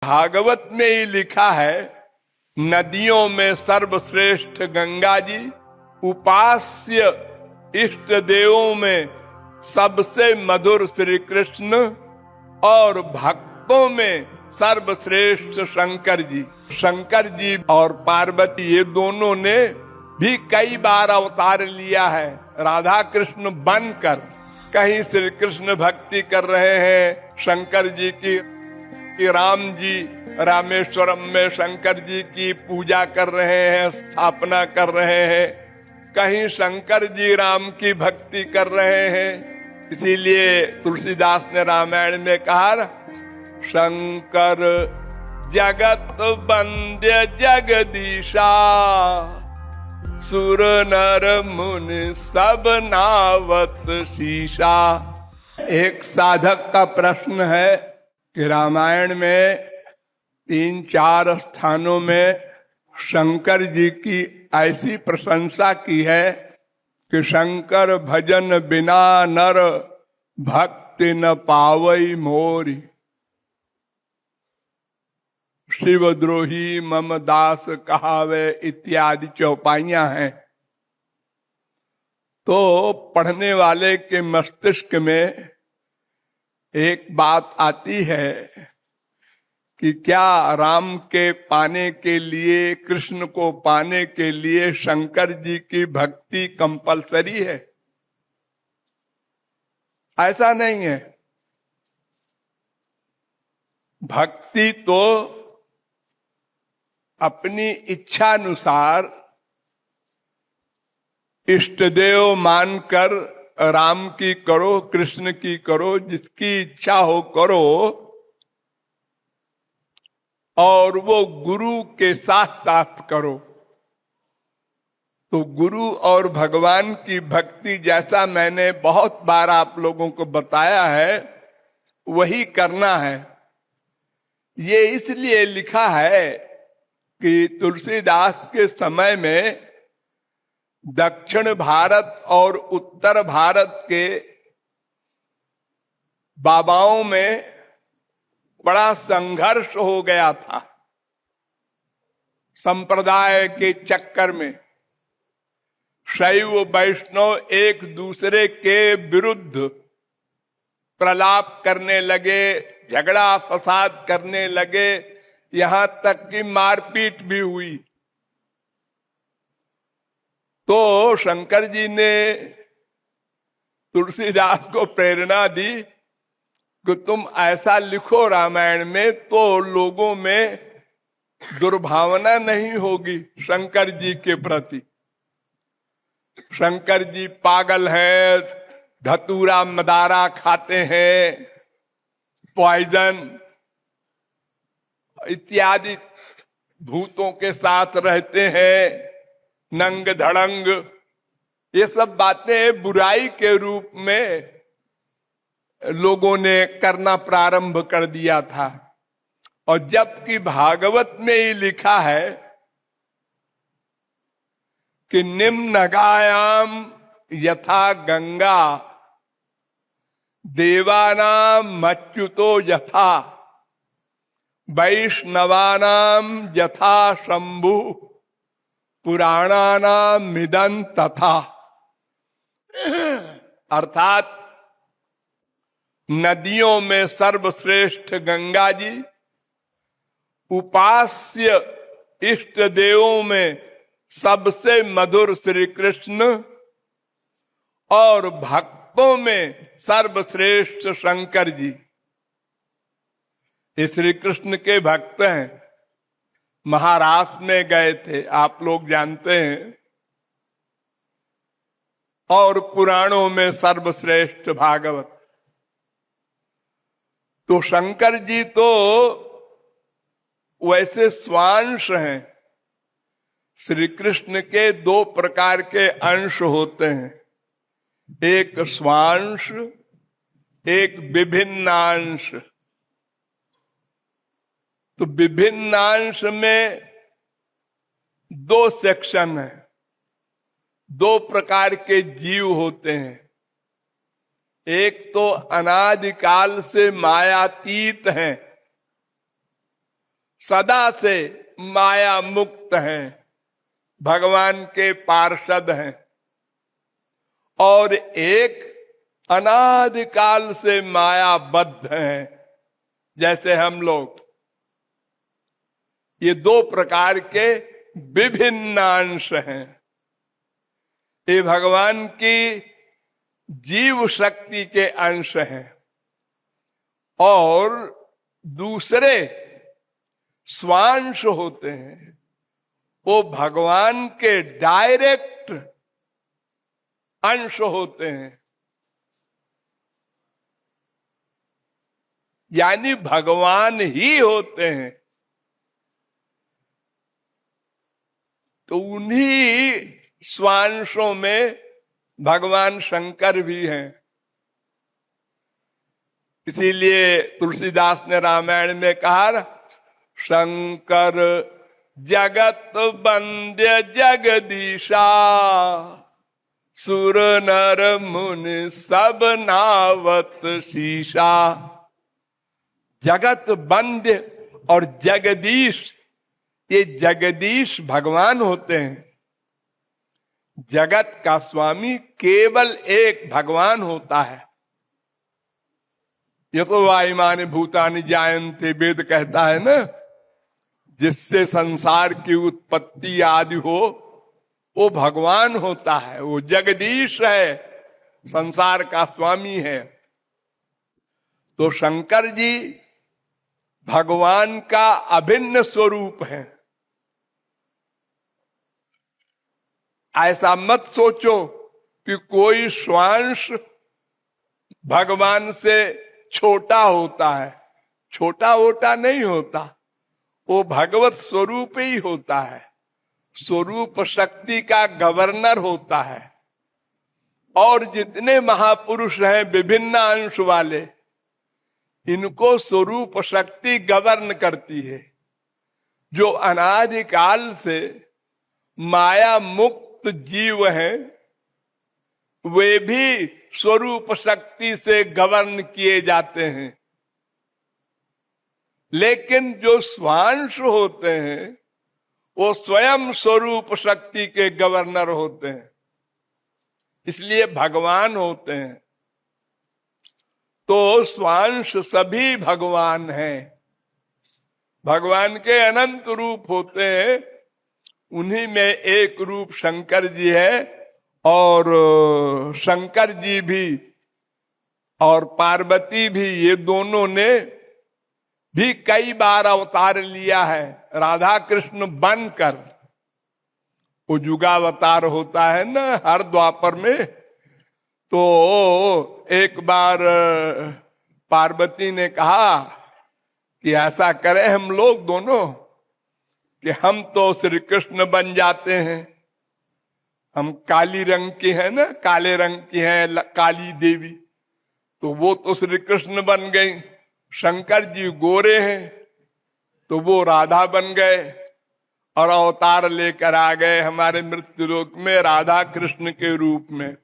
भागवत में ही लिखा है, नदियों में सर्वश्रेष्ठ गंगा जी, उपास्य इष्ट देवों में सबसे मधुर श्री कृष्ण और भक्तों में सर्वश्रेष्ठ शंकर जी। शंकर जी और पार्वती ये दोनों ने भी कई बार अवतार लिया है राधा कृष्ण बनकर। कहीं श्री कृष्ण भक्ति कर रहे हैं शंकर जी की, राम जी रामेश्वरम में शंकर जी की पूजा कर रहे हैं, स्थापना कर रहे हैं। कहीं शंकर जी राम की भक्ति कर रहे हैं। इसीलिए तुलसीदास ने रामायण में कहा, शंकर जगत वंद्य जगदीशा, सुर नर मुनि सब नावत शीशा। एक साधक का प्रश्न है कि रामायण में 3-4 स्थानों में शंकर जी की ऐसी प्रशंसा की है कि शंकर भजन बिना नर भक्ति न पावई मोरी, शिवद्रोही मम दास कहावे इत्यादि चौपाइयां हैं। तो पढ़ने वाले के मस्तिष्क में एक बात आती है कि क्या राम के पाने के लिए, कृष्ण को पाने के लिए शंकर जी की भक्ति कंपलसरी है? ऐसा नहीं है। भक्ति तो अपनी इच्छानुसार इष्टदेव मानकर राम की करो, कृष्ण की करो, जिसकी इच्छा हो करो, और वो गुरु के साथ साथ करो। तो गुरु और भगवान की भक्ति जैसा मैंने बहुत बार आप लोगों को बताया है, वही करना है। ये इसलिए लिखा है कि तुलसीदास के समय में दक्षिण भारत और उत्तर भारत के बाबाओं में बड़ा संघर्ष हो गया था संप्रदाय के चक्कर में। शैव वैष्णव एक दूसरे के विरुद्ध प्रलाप करने लगे, झगड़ा फसाद करने लगे, यहां तक कि मारपीट भी हुई। तो शंकर जी ने तुलसीदास को प्रेरणा दी कि तुम ऐसा लिखो रामायण में तो लोगों में दुर्भावना नहीं होगी शंकर जी के प्रति। शंकर जी पागल हैं, धतूरा मदारा खाते हैं, पॉइजन इत्यादि भूतों के साथ रहते हैं, नंग धड़ंग, ये सब बातें बुराई के रूप में लोगों ने करना प्रारंभ कर दिया था। और जबकि भागवत में ही लिखा है कि निम्नगायाम यथा गंगा, देवानाम मच्युतो यथा, वैष्णवानाम यथा शंभु, पुराणानाम मिदं तथा। अर्थात नदियों में सर्वश्रेष्ठ गंगा जी, उपास्य इष्ट देवों में सबसे मधुर श्री कृष्ण और भक्तों में सर्वश्रेष्ठ शंकर जी। ये श्री कृष्ण के भक्त हैं। महाराष्ट्र में गए थे, आप लोग जानते हैं, और पुराणों में सर्वश्रेष्ठ भागवत। तो शंकर जी तो वैसे स्वांश हैं। श्री कृष्ण के 2 प्रकार के अंश होते हैं, एक स्वांश, एक विभिन्नांश। तो विभिन्नांश में 2 सेक्शन है, 2 प्रकार के जीव होते हैं। एक तो अनादिकाल से मायातीत हैं, सदा से माया मुक्त हैं, भगवान के पार्षद हैं, और एक अनादिकाल से मायाबद्ध हैं जैसे हम लोग। ये दो प्रकार के विभिन्न अंश हैं। ये भगवान की जीव शक्ति के अंश हैं और दूसरे स्वांश होते हैं, वो भगवान के डायरेक्ट अंश होते हैं, यानी भगवान ही होते हैं। तो उन्हीं स्वांशों में भगवान शंकर भी हैं। इसीलिए तुलसीदास ने रामायण में कहा, शंकर जगत वंद्य जगदीशा, सुर नर मुनि सब नावत शीशा। जगत वंद्य और जगदीश, ये जगदीश भगवान होते हैं। जगत का स्वामी केवल एक भगवान होता है। ये तो वायुमानि भूतानि जायन्ते, वेद कहता है ना, जिससे संसार की उत्पत्ति आदि हो वो भगवान होता है, वो जगदीश है, संसार का स्वामी है। तो शंकर जी भगवान का अभिन्न स्वरूप है। ऐसा मत सोचो कि कोई स्वांश भगवान से छोटा होता है, छोटा वोटा नहीं होता, वो भगवत स्वरूप ही होता है, स्वरूप शक्ति का गवर्नर होता है। और जितने महापुरुष हैं विभिन्न अंश वाले, इनको स्वरूप शक्ति गवर्न करती है। जो अनादिकाल से माया मुक्त जीव हैं, वे भी स्वरूप शक्ति से गवर्न किए जाते हैं। लेकिन जो स्वांश होते हैं वो स्वयं स्वरूप शक्ति के गवर्नर होते हैं, इसलिए भगवान होते हैं। तो स्वांश सभी भगवान हैं। भगवान के अनंत रूप होते हैं, उन्हीं में एक रूप शंकर जी है। और शंकर जी भी और पार्वती भी, ये दोनों ने भी कई बार अवतार लिया है राधा कृष्ण बनकर। वो युगावतार होता है ना हर द्वापर में। तो एक बार पार्वती ने कहा कि ऐसा करें हम लोग दोनों कि हम तो श्री कृष्ण बन जाते हैं। हम काली रंग की है ना, काले रंग की है काली देवी, तो वो तो श्री कृष्ण बन गई। शंकर जी गोरे हैं तो वो राधा बन गए और अवतार लेकर आ गए हमारे मृत्यु लोक में राधा कृष्ण के रूप में।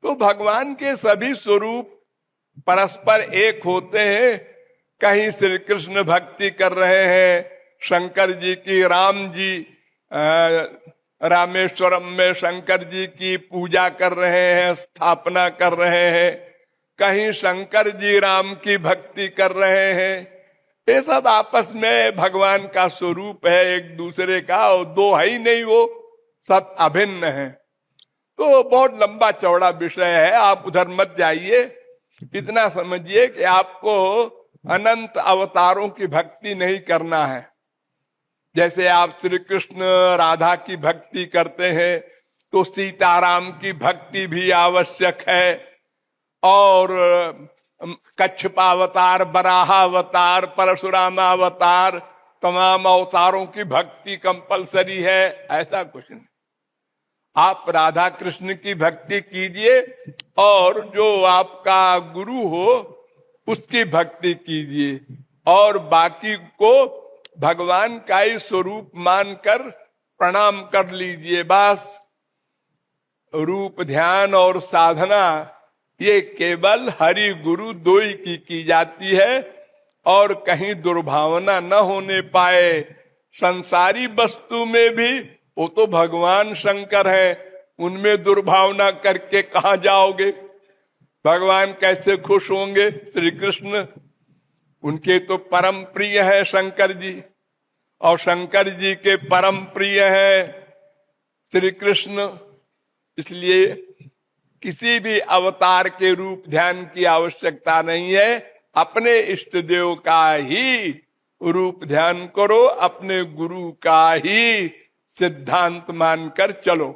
तो भगवान के सभी स्वरूप परस्पर एक होते हैं। कहीं श्री कृष्ण भक्ति कर रहे हैं शंकर जी की, राम जी रामेश्वरम में शंकर जी की पूजा कर रहे हैं, स्थापना कर रहे हैं। कहीं शंकर जी राम की भक्ति कर रहे हैं। ये सब आपस में भगवान का स्वरूप है एक दूसरे का, और दो है ही नहीं, वो सब अभिन्न है। तो बहुत लंबा चौड़ा विषय है, आप उधर मत जाइए। इतना समझिए कि आपको अनंत अवतारों की भक्ति नहीं करना है। जैसे आप श्री कृष्ण राधा की भक्ति करते हैं तो सीताराम की भक्ति भी आवश्यक है, और कच्छपावतार, बराहावतार, परशुरामावतार, तमाम अवतारों की भक्ति कंपलसरी है, ऐसा कुछ नहीं। आप राधा कृष्ण की भक्ति कीजिए और जो आपका गुरु हो उसकी भक्ति कीजिए, और बाकी को भगवान का ही स्वरूप मानकर प्रणाम कर लीजिए। बस रूप ध्यान और साधना ये केवल हरि गुरु दो ही की जाती है। और कहीं दुर्भावना न होने पाए। संसारी वस्तु में भी वो तो भगवान शंकर है, उनमें दुर्भावना करके कहां जाओगे? भगवान कैसे खुश होंगे? श्री कृष्ण उनके तो परम प्रिय है शंकर जी, और शंकर जी के परम प्रिय है श्री कृष्ण। इसलिए किसी भी अवतार के रूप ध्यान की आवश्यकता नहीं है, अपने इष्ट देव का ही रूप ध्यान करो, अपने गुरु का ही सिद्धांत मानकर चलो।